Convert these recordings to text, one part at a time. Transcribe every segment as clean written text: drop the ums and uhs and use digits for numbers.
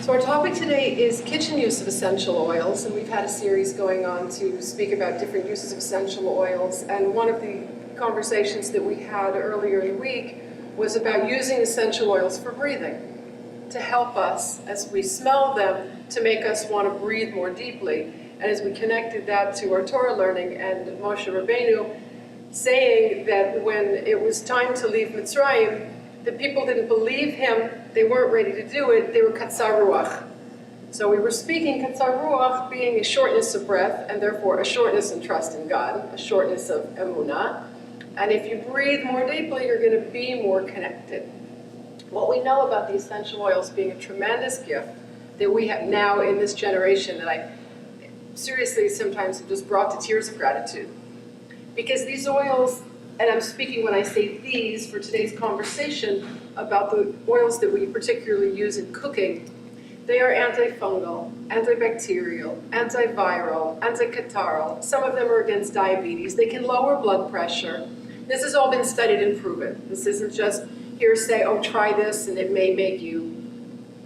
So our topic today is kitchen use of essential oils, and we've had a series going on to speak about different uses of essential oils. And one of the conversations that we had earlier in the week was about using essential oils for breathing, to help us as we smell them, to make us want to breathe more deeply. And as we connected that to our Torah learning and Moshe Rabbeinu saying that when it was time to leave Mitzrayim, the people didn't believe him, they weren't ready to do it, they were katsar ruach. So we were speaking katsar ruach being a shortness of breath, and therefore a shortness in trust in God, a shortness of emunah. And if you breathe more deeply, you're going to be more connected. What we know about the essential oils being a tremendous gift that we have now in this generation that I seriously sometimes have just brought to tears of gratitude. Because these oils, and I'm speaking when I say these for today's conversation about the oils that we particularly use in cooking, they are antifungal, antibacterial, antiviral, anticatarrhal. Some of them are against diabetes. They can lower blood pressure. This has all been studied and proven. This isn't just hearsay, oh, try this and it may make you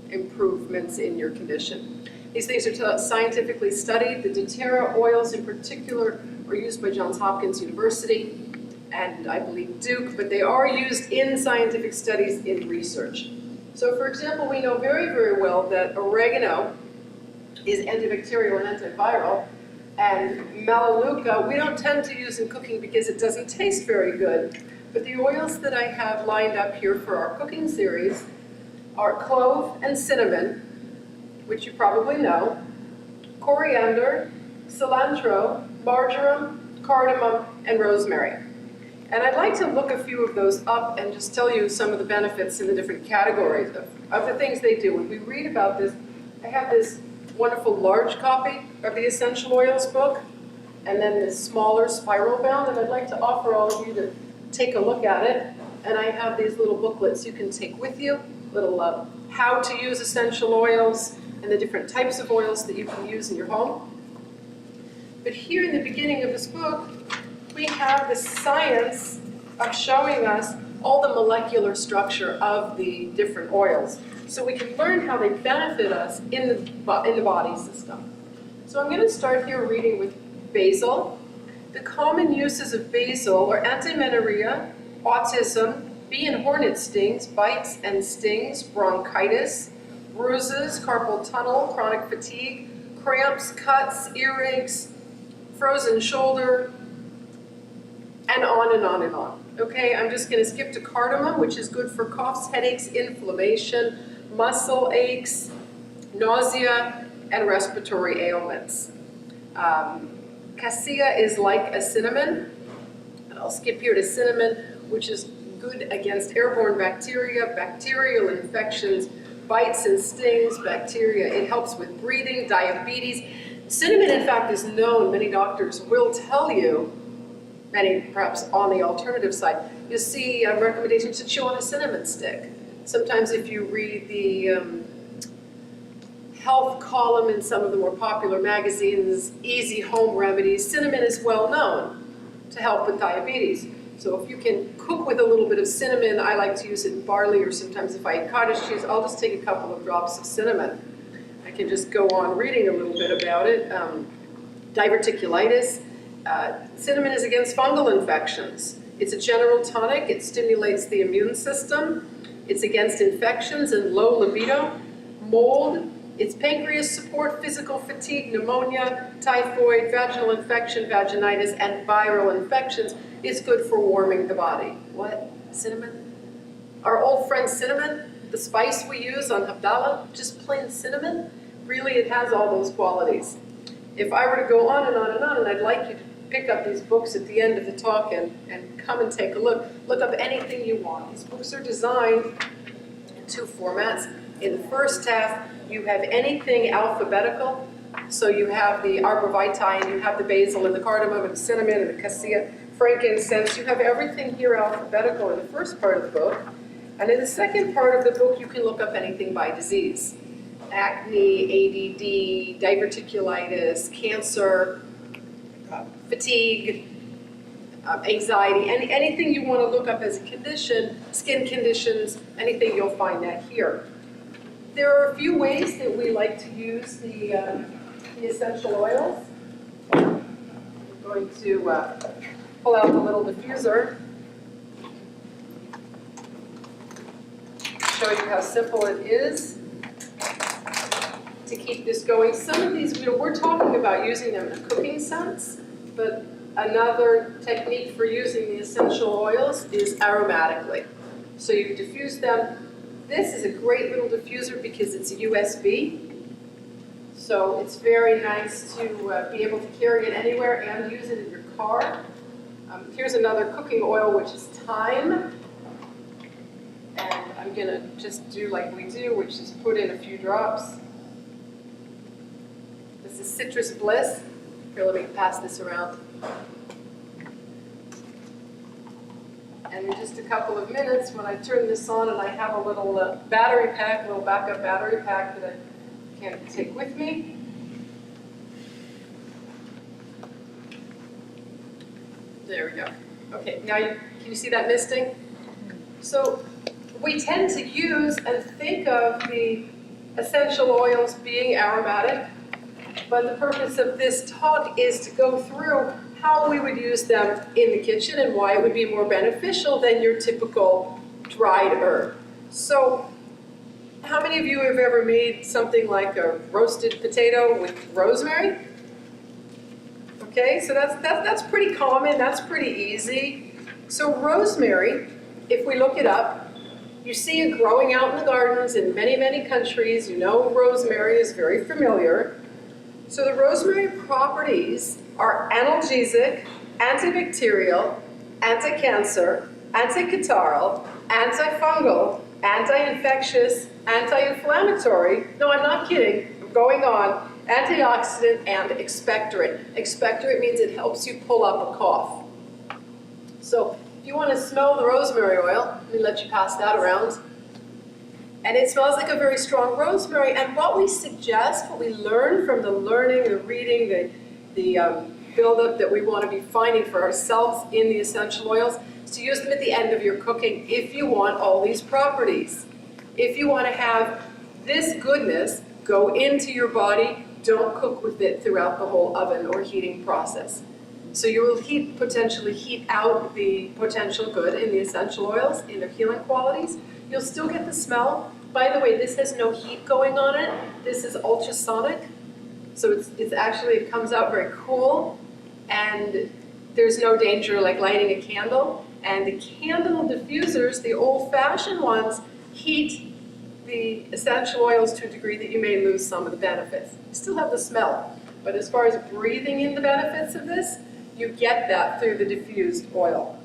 improvements in your condition. These things are scientifically studied. The doTERRA oils in particular are used by Johns Hopkins University and I believe Duke, but they are used in scientific studies in research. So for example, we know very, very well that oregano is antibacterial and antiviral, and melaleuca we don't tend to use in cooking because it doesn't taste very good. But the oils that I have lined up here for our cooking series are clove and cinnamon, which you probably know, coriander, cilantro, marjoram, cardamom, and rosemary. And I'd like to look a few of those up and just tell you some of the benefits in the different categories of the things they do. When we read about this, I have this wonderful large copy of the Essential Oils book, and then this smaller spiral bound, and I'd like to offer all of you to take a look at it. And I have these little booklets you can take with you, little how to use essential oils and the different types of oils that you can use in your home. But here in the beginning of this book, we have the science of showing us all the molecular structure of the different oils, so we can learn how they benefit us in the body system. So I'm going to start here reading with basil. The common uses of basil are antimenorrhea, autism, bee and hornet stings, bites and stings, bronchitis, bruises, carpal tunnel, chronic fatigue, cramps, cuts, earaches, frozen shoulder, and on and on and on. Okay, I'm just going to skip to cardamom, which is good for coughs, headaches, inflammation, muscle aches, nausea, and respiratory ailments. Cassia is like a cinnamon, and I'll skip here to cinnamon, which is good against airborne bacteria, bacterial infections, bites and stings, bacteria. It helps with breathing, diabetes. Cinnamon, in fact, is known, many doctors will tell you, many perhaps on the alternative side, you'll see recommendations to chew on a cinnamon stick. Sometimes if you read the health column in some of the more popular magazines, easy home remedies, cinnamon is well known to help with diabetes. So if you can cook with a little bit of cinnamon, I like to use it in barley, or sometimes if I eat cottage cheese, I'll just take a couple of drops of cinnamon. I can just go on reading a little bit about it. Diverticulitis. Cinnamon is against fungal infections. It's a general tonic. It stimulates the immune system. It's against infections and low libido, mold. It's pancreas support, physical fatigue, pneumonia, typhoid, vaginal infection, vaginitis, and viral infections. It's good for warming the body. What? Cinnamon? Our old friend cinnamon, the spice we use on Havdalah, just plain cinnamon, really it has all those qualities. If I were to go on and on and on, and I'd like you to pick up these books at the end of the talk and come and take a look up anything you want. These books are designed in two formats. In the first half, you have anything alphabetical. So you have the arborvitae, and you have the basil, and the cardamom, and the cinnamon, and the cassia, frankincense. You have everything here alphabetical in the first part of the book. And in the second part of the book, you can look up anything by disease. Acne, ADD, diverticulitis, cancer, fatigue, anxiety, anything you want to look up as a condition, skin conditions, anything, you'll find that here. there are a few ways that we like to use the essential oils. I'm going to pull out the little diffuser, show you how simple it is to keep this going. Some of these, we're talking about using them in a cooking sense, but another technique for using the essential oils is aromatically. So you diffuse them. This is a great little diffuser because it's a USB. So it's very nice to be able to carry it anywhere and use it in your car. Here's another cooking oil, which is thyme. And I'm going to just do like we do, which is put in a few drops. This is Citrus Bliss. Here, let me pass this around. And in just a couple of minutes, when I turn this on and I have a little battery pack, a little backup battery pack that I can take with me. There we go. Okay, now can you see that misting? So we tend to use and think of the essential oils being aromatic, but the purpose of this talk is to go through how we would use them in the kitchen and why it would be more beneficial than your typical dried herb. So how many of you have ever made something like a roasted potato with rosemary? Okay, so that's pretty common, that's pretty easy. So rosemary, if we look it up, you see it growing out in the gardens in many, many countries. You know rosemary is very familiar. So the rosemary properties are analgesic, antibacterial, anti-cancer, anti-catarrhal, antifungal, anti-infectious, anti-inflammatory. No, I'm not kidding. I'm going on. Antioxidant and expectorant. Expectorant means it helps you pull up a cough. So if you want to smell the rosemary oil, let me let you pass that around. And it smells like a very strong rosemary. And what we suggest, what we learn from the learning, the reading, the buildup that we want to be finding for ourselves in the essential oils, is to use them at the end of your cooking if you want all these properties. If you want to have this goodness go into your body, don't cook with it throughout the whole oven or heating process. So you will potentially heat out the potential good in the essential oils, in their healing qualities. You'll still get the smell. By the way, this has no heat going on it. This is ultrasonic. So it's actually, it comes out very cool, and there's no danger like lighting a candle. And the candle diffusers, the old-fashioned ones, heat the essential oils to a degree that you may lose some of the benefits. You still have the smell, but as far as breathing in the benefits of this, you get that through the diffused oil.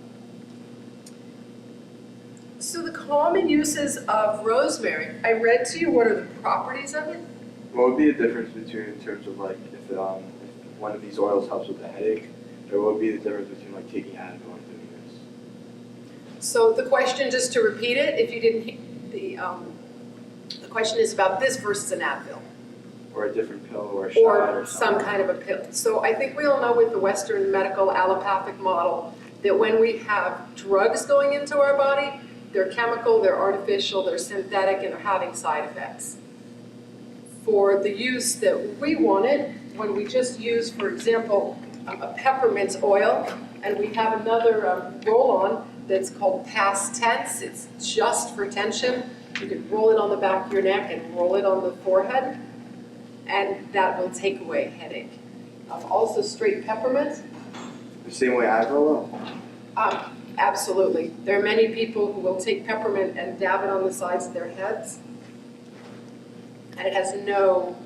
So the common uses of rosemary, I read to you what are the properties of it. What would be the difference between, in terms of like, if one of these oils helps with a headache, or what would be the difference between like taking Advil and doing this? So the question, just to repeat it, if you didn't, the question is about this versus an Advil. Or a different pill or a shot or some kind of a pill. So I think we all know with the Western medical allopathic model that when we have drugs going into our body, they're chemical, they're artificial, they're synthetic, and they're having side effects. For the use that we wanted, when we just use, for example, a peppermint oil, and we have another roll-on that's called past tense, it's just for tension. You can roll it on the back of your neck and roll it on the forehead, and that will take away headache. Also straight peppermint. The same way Advil will? Absolutely. There are many people who will take peppermint and dab it on the sides of their heads, and it has no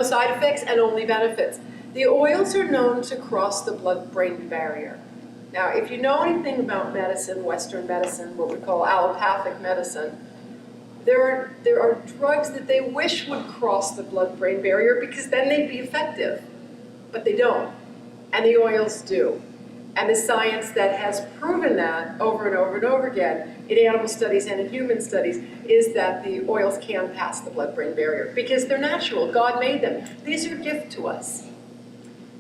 side effects and only benefits. The oils are known to cross the blood-brain barrier. Now, if you know anything about medicine, Western medicine, what we call allopathic medicine, there are drugs that they wish would cross the blood-brain barrier because then they'd be effective, but they don't, and the oils do. And the science that has proven that over and over and over again in animal studies and in human studies is that the oils can pass the blood-brain barrier because they're natural. God made them. These are a gift to us.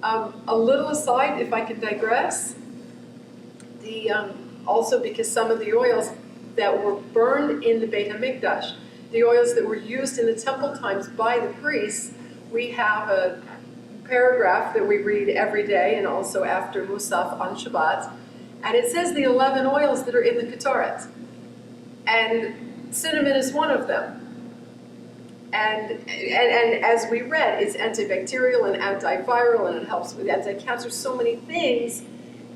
A little aside, if I could digress, also because some of the oils that were burned in the Beit HaMikdash, the oils that were used in the temple times by the priests. We have a paragraph that we read every day and also after Musaf on Shabbat, and it says the 11 oils that are in the Ketoret. And cinnamon is one of them. And as we read, it's antibacterial and antiviral, and it helps with anti-cancer, so many things.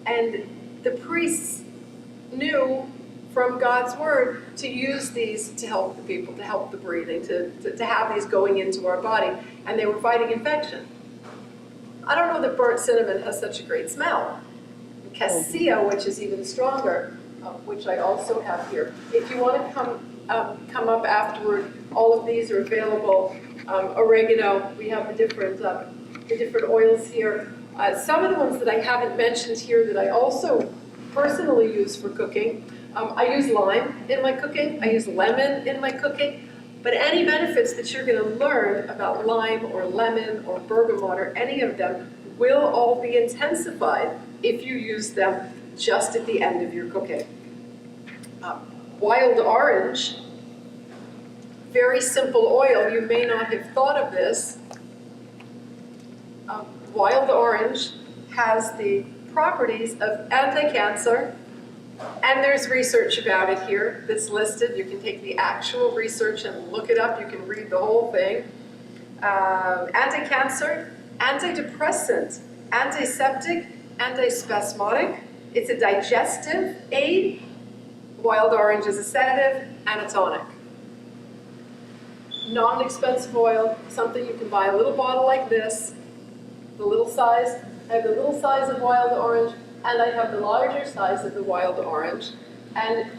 And the priests knew from God's word to use these to help the people, to help the breathing, to have these going into our body. And they were fighting infection. I don't know that burnt cinnamon has such a great smell. Cassia, which is even stronger, which I also have here. If you want to come up afterward, all of these are available. Oregano, we have the different oils here. Some of the ones that I haven't mentioned here that I also personally use for cooking. I use lime in my cooking. I use lemon in my cooking. But any benefits that you're going to learn about lime or lemon or bergamot or any of them will all be intensified if you use them just at the end of your cooking. Wild orange, very simple oil. You may not have thought of this. Wild orange has the properties of anti-cancer, and there's research about it here that's listed. You can take the actual research and look it up. You can read the whole thing. Anti-cancer, antidepressant, antiseptic, antispasmodic. It's a digestive aid. Wild orange is a sedative and a tonic. Non-expensive oil, something you can buy a little bottle like this, the little size. I have the little size of wild orange, and I have the larger size of the wild orange. And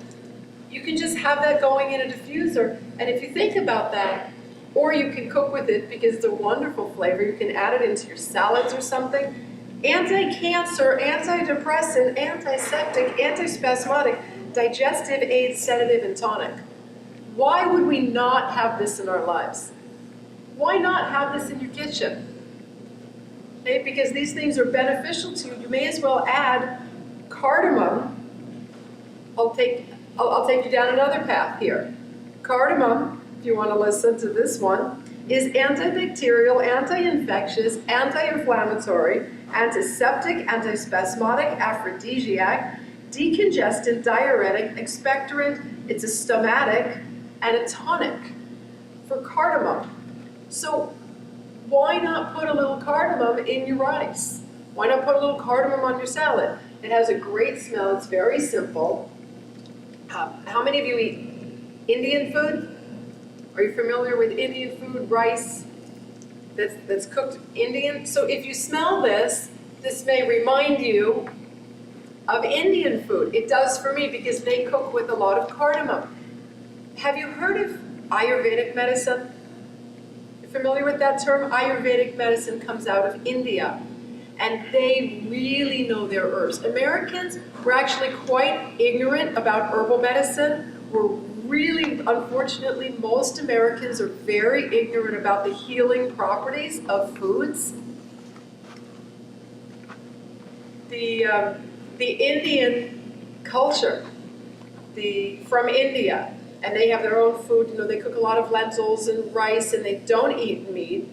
you can just have that going in a diffuser. And if you think about that, or you can cook with it because it's a wonderful flavor, you can add it into your salads or something. Anti-cancer, antidepressant, antiseptic, antispasmodic, digestive aid, sedative, and tonic. Why would we not have this in our lives? Why not have this in your kitchen? Okay, because these things are beneficial to you. You may as well add cardamom. I'll take you down another path here. Cardamom, if you want to listen to this one, is antibacterial, anti-infectious, anti-inflammatory, antiseptic, antispasmodic, aphrodisiac, decongestant, diuretic, expectorant. It's a stomatic and a tonic for cardamom. So why not put a little cardamom in your rice? Why not put a little cardamom on your salad? It has a great smell. It's very simple. How many of you eat Indian food? Are you familiar with Indian food, rice that's cooked Indian? So if you smell this, this may remind you of Indian food. It does for me because they cook with a lot of cardamom. Have you heard of Ayurvedic medicine? Familiar with that term? Ayurvedic medicine comes out of India, and they really know their herbs. Americans were actually quite ignorant about herbal medicine. We're really, unfortunately, most Americans are very ignorant about the healing properties of foods. The Indian culture, from India, and they have their own food. You know, they cook a lot of lentils and rice, and they don't eat meat.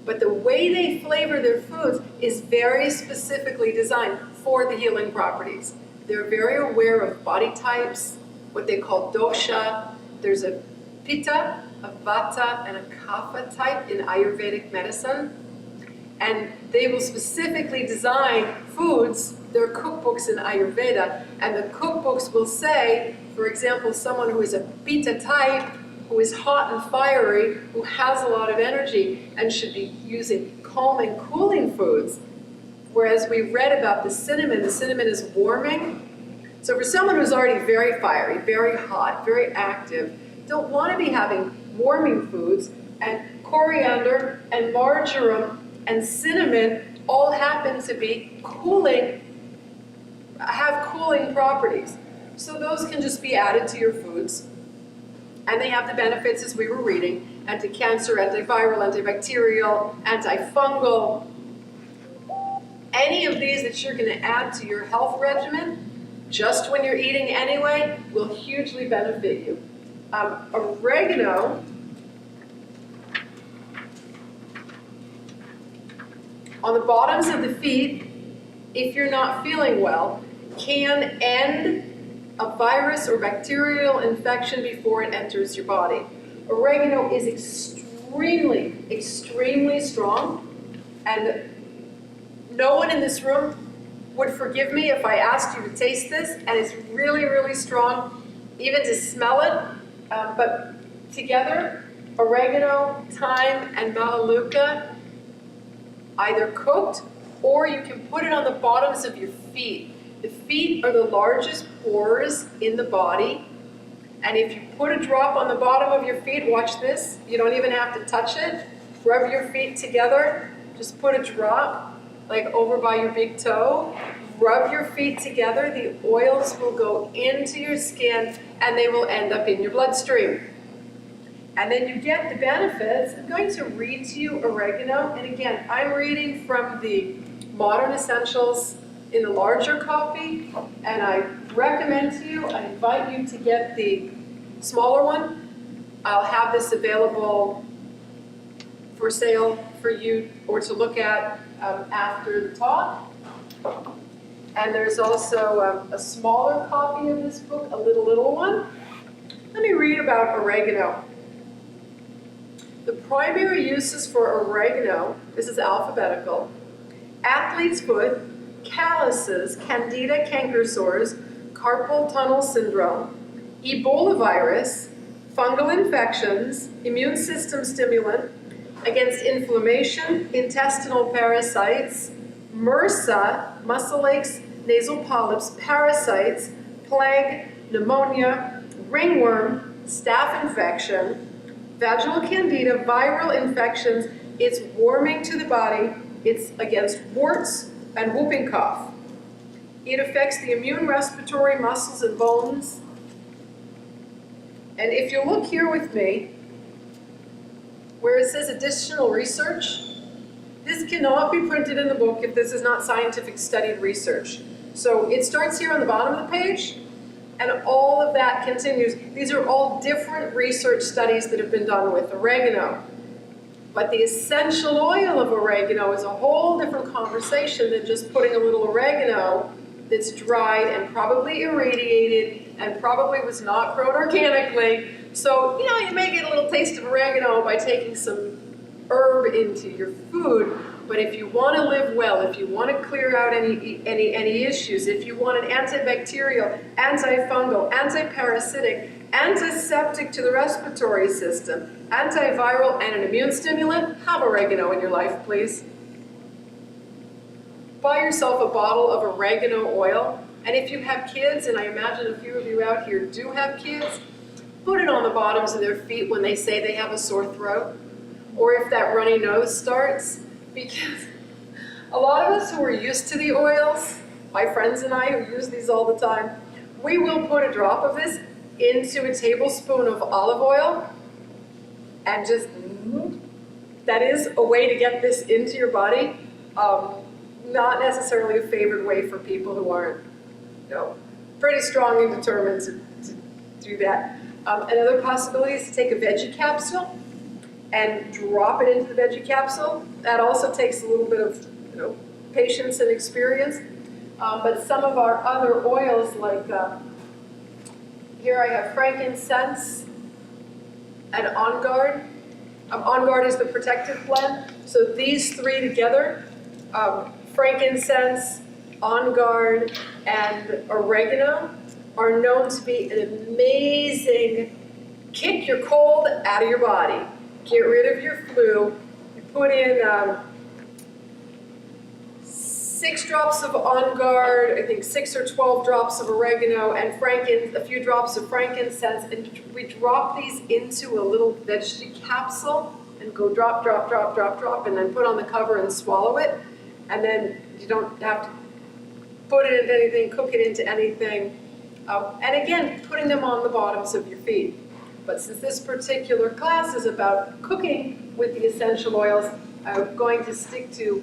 But the way they flavor their foods is very specifically designed for the healing properties. They're very aware of body types, what they call dosha. There's a pitta, a vata, and a kapha type in Ayurvedic medicine. And they will specifically design foods. There are cookbooks in Ayurveda, and the cookbooks will say, for example, someone who is a pitta type, who is hot and fiery, who has a lot of energy, and should be using calming, cooling foods. Whereas we read about the cinnamon is warming. So for someone who's already very fiery, very hot, very active, don't want to be having warming foods, and coriander and marjoram and cinnamon all happen to be cooling, have cooling properties. So those can just be added to your foods. And they have the benefits, as we were reading, anti-cancer, antiviral, antibacterial, antifungal. Any of these that you're going to add to your health regimen just when you're eating anyway, will hugely benefit you. Oregano, on the bottoms of the feet, if you're not feeling well, can end a virus or bacterial infection before it enters your body. Oregano is extremely, extremely strong, and no one in this room would forgive me if I asked you to taste this, and it's really, really strong, even to smell it. But together, oregano, thyme, and melaleuca, either cooked or you can put it on the bottoms of your feet. The feet are the largest pores in the body, and if you put a drop on the bottom of your feet, watch this, you don't even have to touch it. Rub your feet together, just put a drop, like over by your big toe. Rub your feet together, the oils will go into your skin and they will end up in your bloodstream. And then you get the benefits. I'm going to read to you oregano, and again, I'm reading from the Modern Essentials in the larger copy, and I recommend to you, I invite you to get the smaller one. I'll have this available for sale for you or to look at after the talk. And there's also a smaller copy of this book, a little one. Let me read about oregano. The primary uses for oregano, this is alphabetical: athlete's foot, calluses, candida canker sores, carpal tunnel syndrome, Ebola virus, fungal infections, immune system stimulant, against inflammation, intestinal parasites, MRSA, muscle aches, nasal polyps, parasites, plague, pneumonia, ringworm, staph infection, vaginal candida, viral infections. It's warming to the body. It's against warts and whooping cough. It affects the immune respiratory muscles and bones. And if you look here with me, where it says additional research, this cannot be printed in the book if this is not scientific studied research. So it starts here on the bottom of the page, and all of that continues. These are all different research studies that have been done with oregano. But the essential oil of oregano is a whole different conversation than just putting a little oregano that's dried and probably irradiated and probably was not grown organically. So, you may get a little taste of oregano by taking some herb into your food. But if you want to live well, if you want to clear out any issues, if you want an antibacterial, antifungal, antiparasitic, antiseptic to the respiratory system, antiviral, and an immune stimulant, have oregano in your life, please. Buy yourself a bottle of oregano oil, and if you have kids, and I imagine a few of you out here do have kids, put it on the bottoms of their feet when they say they have a sore throat, or if that runny nose starts, because a lot of us who are used to the oils, my friends and I who use these all the time, we will put a drop of this into a tablespoon of olive oil and just, that is a way to get this into your body. Not necessarily a favored way for people who aren't, pretty strong and determined to do that. Another possibility is to take a veggie capsule and drop it into the veggie capsule. That also takes a little bit of patience and experience. But some of our other oils, like here I have frankincense and On Guard. On Guard is the protective blend. So these three together, frankincense, On Guard, and oregano, are known to be an amazing kick your cold out of your body. Get rid of your flu. You put in 6 drops of On Guard, I think 6 or 12 drops of oregano, and a few drops of frankincense, and we drop these into a little veggie capsule and go drop, drop, drop, drop, drop, and then put on the cover and swallow it. And then you don't have to put it into anything, cook it into anything. And again, putting them on the bottoms of your feet. But since this particular class is about cooking with the essential oils, I'm going to stick to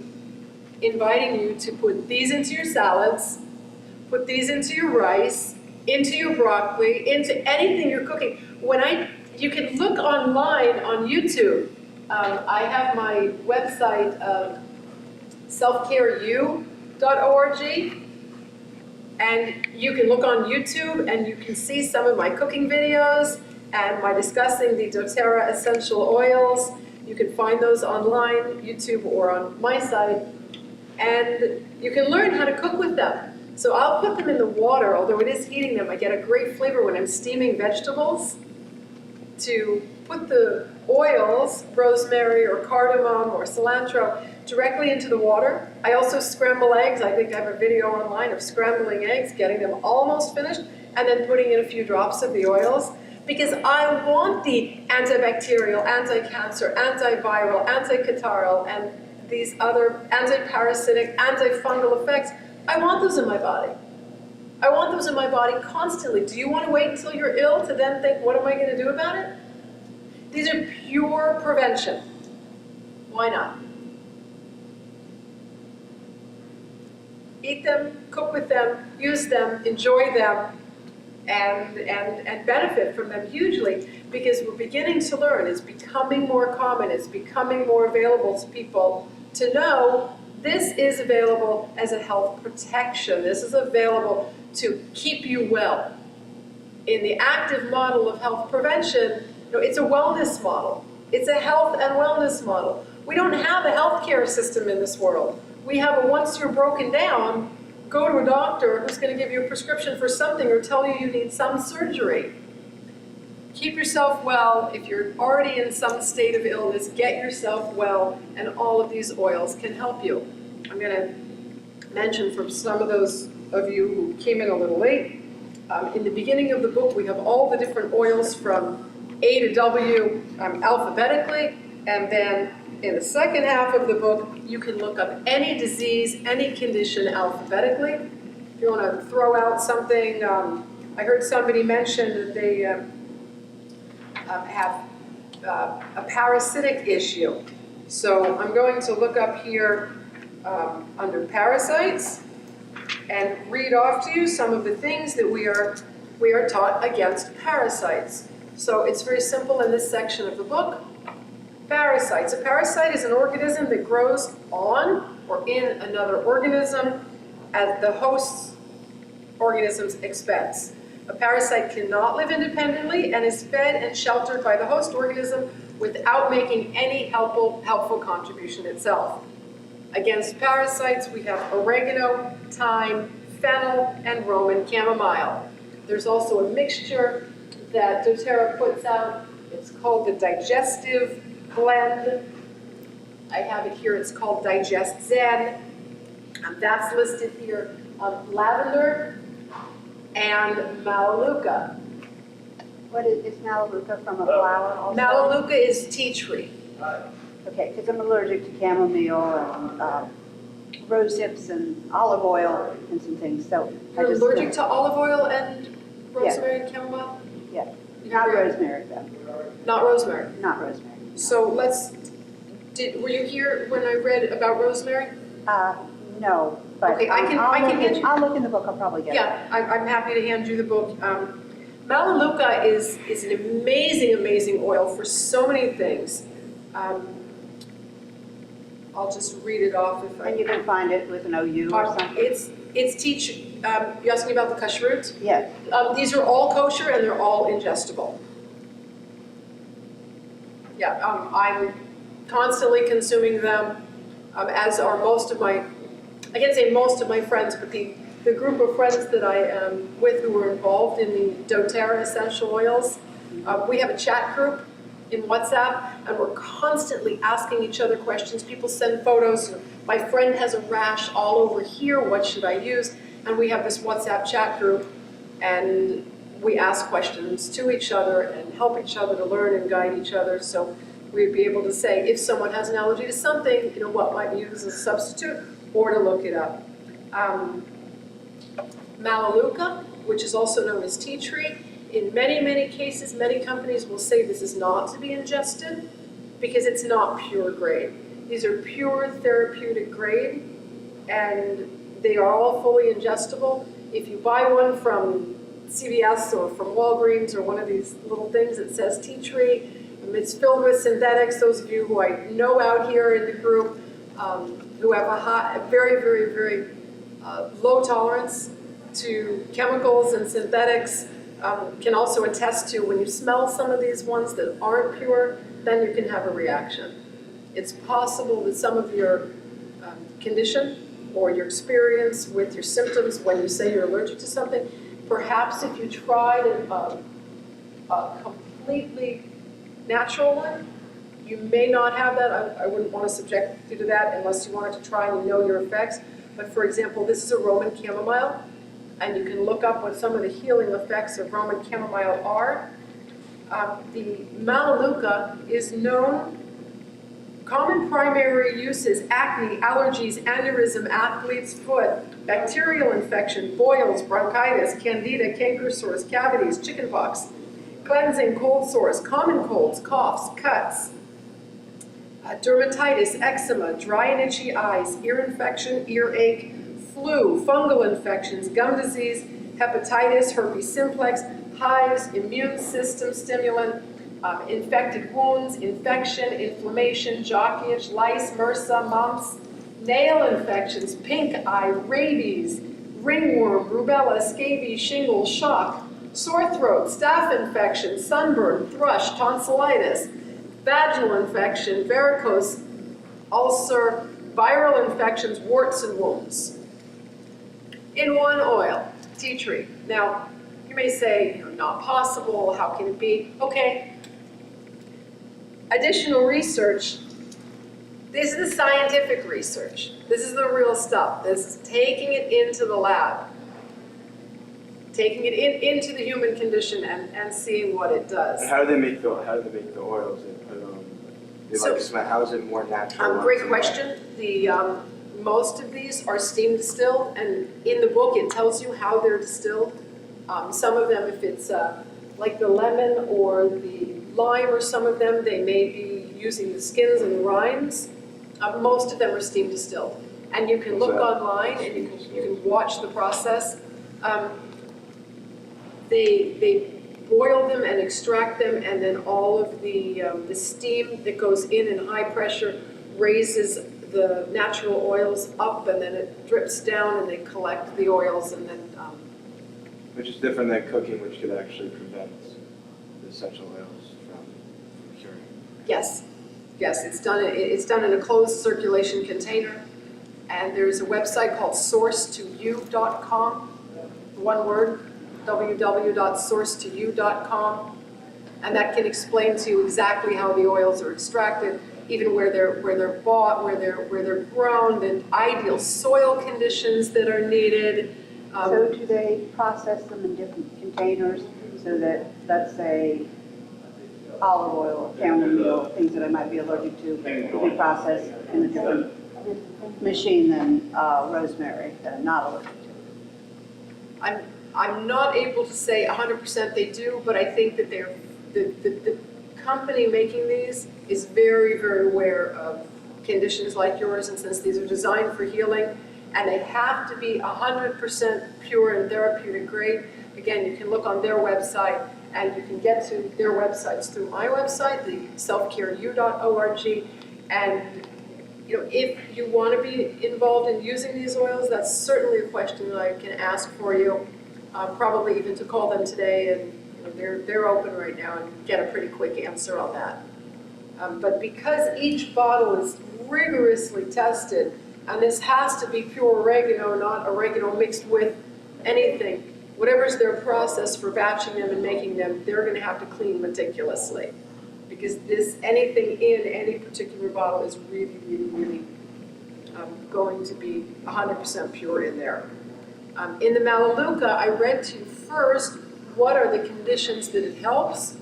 inviting you to put these into your salads, Put these into your rice, into your broccoli, into anything you're cooking. You can look online on YouTube. I have my website, selfcareu.org, and you can look on YouTube and you can see some of my cooking videos and my discussing the doTERRA essential oils. You can find those online, YouTube, or on my site, and you can learn how to cook with them. So I'll put them in the water, although it is heating them. I get a great flavor when I'm steaming vegetables, to put the oils, rosemary or cardamom or cilantro, directly into the water. I also scramble eggs. I think I have a video online of scrambling eggs, getting them almost finished, and then putting in a few drops of the oils, because I want the antibacterial, anti-cancer, antiviral, anti-catarrhal, and these other anti-parasitic, antifungal effects. I want those in my body. I want those in my body constantly. Do you want to wait until you're ill to then think, what am I going to do about it? These are pure prevention. Why not? Eat them, cook with them, use them, enjoy them, and benefit from them hugely, because we're beginning to learn. It's becoming more common. It's becoming more available to people to know this is available as a health protection. This is available to keep you well. In the active model of health prevention, it's a wellness model. It's a health and wellness model. We don't have a healthcare system in this world. We have a once you're broken down, go to a doctor who's going to give you a prescription for something or tell you you need some surgery. Keep yourself well. If you're already in some state of illness, get yourself well, and all of these oils can help you. I'm going to mention for some of those of you who came in a little late, in the beginning of the book we have all the different oils from A to W alphabetically, and then in the second half of the book you can look up any disease, any condition alphabetically. If you want to throw out something, I heard somebody mention that they have a parasitic issue. So I'm going to look up here under parasites and read off to you some of the things that we are taught against parasites. So it's very simple in this section of the book. Parasites. A parasite is an organism that grows on or in another organism at the host organism's expense. A parasite cannot live independently and is fed and sheltered by the host organism without making any helpful contribution itself. Against parasites, we have oregano, thyme, fennel, and Roman chamomile. There's also a mixture that doTERRA puts out. It's called the Digestive Blend. I have it here. It's called Digest Zen. That's listed here. Lavender and Melaleuca. What is Melaleuca from a flower also? Melaleuca is tea tree. Okay, because I'm allergic to chamomile and rose hips and olive oil and some things, so. You're allergic to olive oil and rosemary and chamomile? Yeah, not rosemary though. Not rosemary. Not rosemary. So were you here when I read about rosemary? No, but Okay, I'll look in the book, I'll probably get it. Yeah, I'm happy to hand you the book. Melaleuca is an amazing, amazing oil for so many things. I'll just read it off if I. And you can find it with an OU or something? It's you're asking about the kashrut? Yes. These are all kosher and they're all ingestible. Yeah, I'm constantly consuming them, as are most of my, I can't say most of my friends, but the group of friends that I am with who are involved in the doTERRA essential oils. We have a chat group in WhatsApp, and we're constantly asking each other questions. People send photos. My friend has a rash all over here. What should I use? And we have this WhatsApp chat group, and we ask questions to each other and help each other to learn and guide each other. So we'd be able to say if someone has an allergy to something, what might be used as a substitute, or to look it up. Melaleuca, which is also known as tea tree, in many, many cases, many companies will say this is not to be ingested because it's not pure grade. These are pure therapeutic grade, and they are all fully ingestible. if you buy one from CVS or from Walgreens or one of these little things that says tea tree, it's filled with synthetics. Those of you who I know out here in the group who have a very, very, very low tolerance to chemicals and synthetics can also attest to when you smell some of these ones that aren't pure, then you can have a reaction. It's possible that some of your condition or your experience with your symptoms when you say you're allergic to something, perhaps if you tried a completely natural one, you may not have that. I wouldn't want to subject you to that unless you wanted to try and you know your effects. But for example, this is a Roman chamomile, and you can look up what some of the healing effects of Roman chamomile are. The Melaleuca is known. Common primary uses: acne, allergies, aneurysm, athlete's foot, bacterial infection, boils, bronchitis, candida, canker sores, cavities, chickenpox, cleansing, cold sores, common colds, coughs, cuts, dermatitis, eczema, dry and itchy eyes, ear infection, earache, flu, fungal infections, gum disease, hepatitis, herpes simplex, hives, immune system stimulant, infected wounds, infection, inflammation, jock itch, lice, MRSA, mumps, nail infections, pink eye, rabies, ringworm, rubella, scabies, shingles, shock, sore throat, staph infection, sunburn, thrush, tonsillitis, vaginal infection, varicose, ulcer, viral infections, warts and wounds. In one oil, tea tree. Now, you may say, not possible, how can it be? Okay. Additional research. This is the scientific research. This is the real stuff. This is taking it into the lab, taking it into the human condition and seeing what it does. And how do they make the oils? They put how is it more natural? Great question. The most of these are steam distilled, and in the book it tells you how they're distilled. Some of them, if it's like the lemon or the lime, or some of them, they may be using the skins and the rinds. Most of them are steam distilled, and you can look online and you can watch the process. They boil them and extract them, and then all of the steam that goes in high pressure raises the natural oils up, and then it drips down, and they collect the oils, and then. Which is different than cooking, which could actually prevent the essential oils from curing. Yes, it's done in a closed circulation container, and there's a website called sourcetoyou.com. One word. www.sourcetoyou.com, and that can explain to you exactly how the oils are extracted, even where they're bought, where they're grown, the ideal soil conditions that are needed. So do they process them in different containers so that, let's say, olive oil, chamomile, things that I might be allergic to, will be processed in a different machine than rosemary that I'm not allergic to? I'm not able to say 100% they do, but I think that the company making these is very, very aware of conditions like yours, and since these are designed for healing, and they have to be 100% pure and therapeutic grade. Again, you can look on their website, and you can get to their websites through my website, the selfcareu.org, and if you want to be involved in using these oils, that's certainly a question that I can ask for you. Probably even to call them today, and they're open right now and get a pretty quick answer on that. But because each bottle is rigorously tested, and this has to be pure oregano, not oregano mixed with anything, whatever's their process for batching them and making them, they're going to have to clean meticulously, because anything in any particular bottle is really, really, really going to be 100% pure in there. In the Melaleuca, I read to you first what are the conditions that it helps.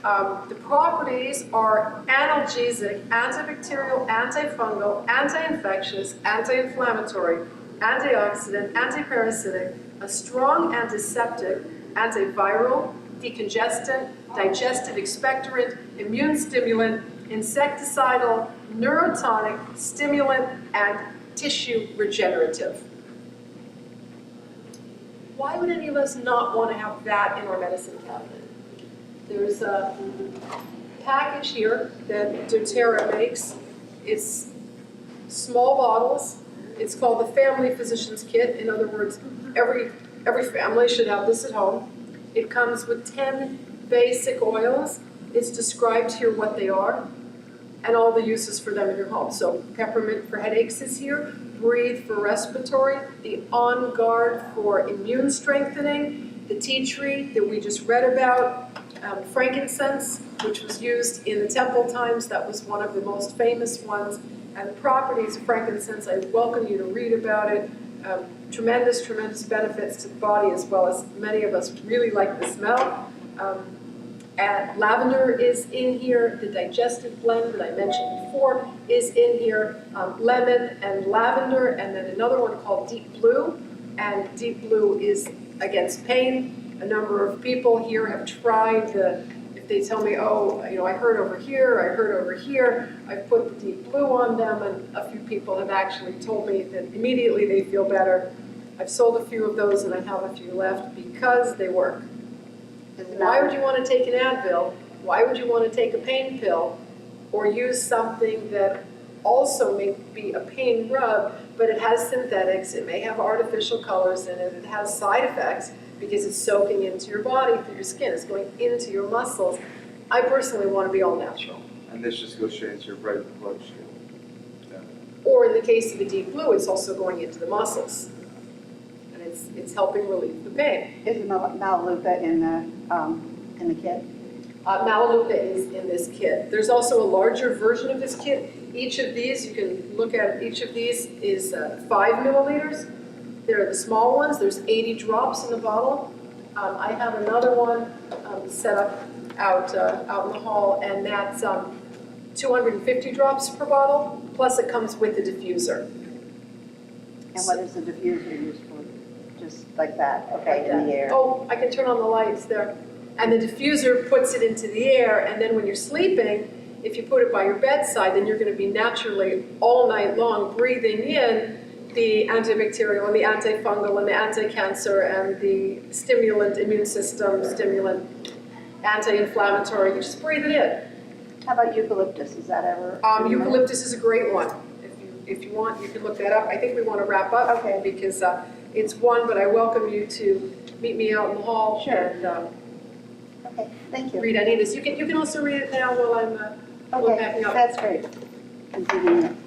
The properties are analgesic, antibacterial, antifungal, anti-infectious, anti-inflammatory, antioxidant, antiparasitic, a strong antiseptic, antiviral, decongestant, digestive expectorant, immune stimulant, insecticidal, neurotonic, stimulant, and tissue regenerative. why would any of us not want to have that in our medicine cabinet? There's a package here that doTERRA makes. It's small bottles. It's called the Family Physician's Kit. In other words, every family should have this at home. It comes with 10 basic oils. It's described here what they are and all the uses for them in your home. So peppermint for headaches is here, breathe for respiratory, the On Guard for immune strengthening, the tea tree that we just read about, frankincense, which was used in the temple times. That was one of the most famous ones. And the properties of frankincense, I welcome you to read about it. Tremendous, tremendous benefits to the body, as well as many of us really like the smell. And lavender is in here. The digestive blend that I mentioned before is in here. Lemon and lavender, and then another one called Deep Blue. And Deep Blue is against pain. A number of people here have tried if they tell me, oh, I hurt over here, I've put the Deep Blue on them, and a few people have actually told me that immediately they feel better. I've sold a few of those and I have a few left because they work. Why would you want to take an Advil? Why would you want to take a pain pill or use something that also may be a pain rub, but it has synthetics, it may have artificial colors in it, it has side effects because it's soaking into your body through your skin, it's going into your muscles. I personally want to be all natural. And this just goes straight into your bloodstream. Yeah. Or in the case of the Deep Blue, it's also going into the muscles. And it's helping relieve the pain. Is the Melaleuca in the kit? Melaleuca is in this kit. There's also a larger version of this kit. Each of these, you can look at each of these, is 5 milliliters. They're the small ones. There's 80 drops in the bottle. I have another one set up out in the hall, and that's 250 drops per bottle, plus it comes with the diffuser. And what is the diffuser used for? Just like that, okay, Like in that. the air? Oh, I can turn on the lights there. And the diffuser puts it into the air, and then when you're sleeping, if you put it by your bedside, then you're going to be naturally all night long breathing in the antibacterial and the antifungal and the anti-cancer and the stimulant, immune system stimulant, anti-inflammatory. You just breathe it in. How about eucalyptus? Is that ever? Eucalyptus is a great one. If you want, you can look that up. I think we want to wrap up Okay. because it's one, but I welcome you to meet me out in the hall. Sure. And Okay, thank you. read any of this. You can also read it now while I'm Okay, packing up. that's great. Convenient.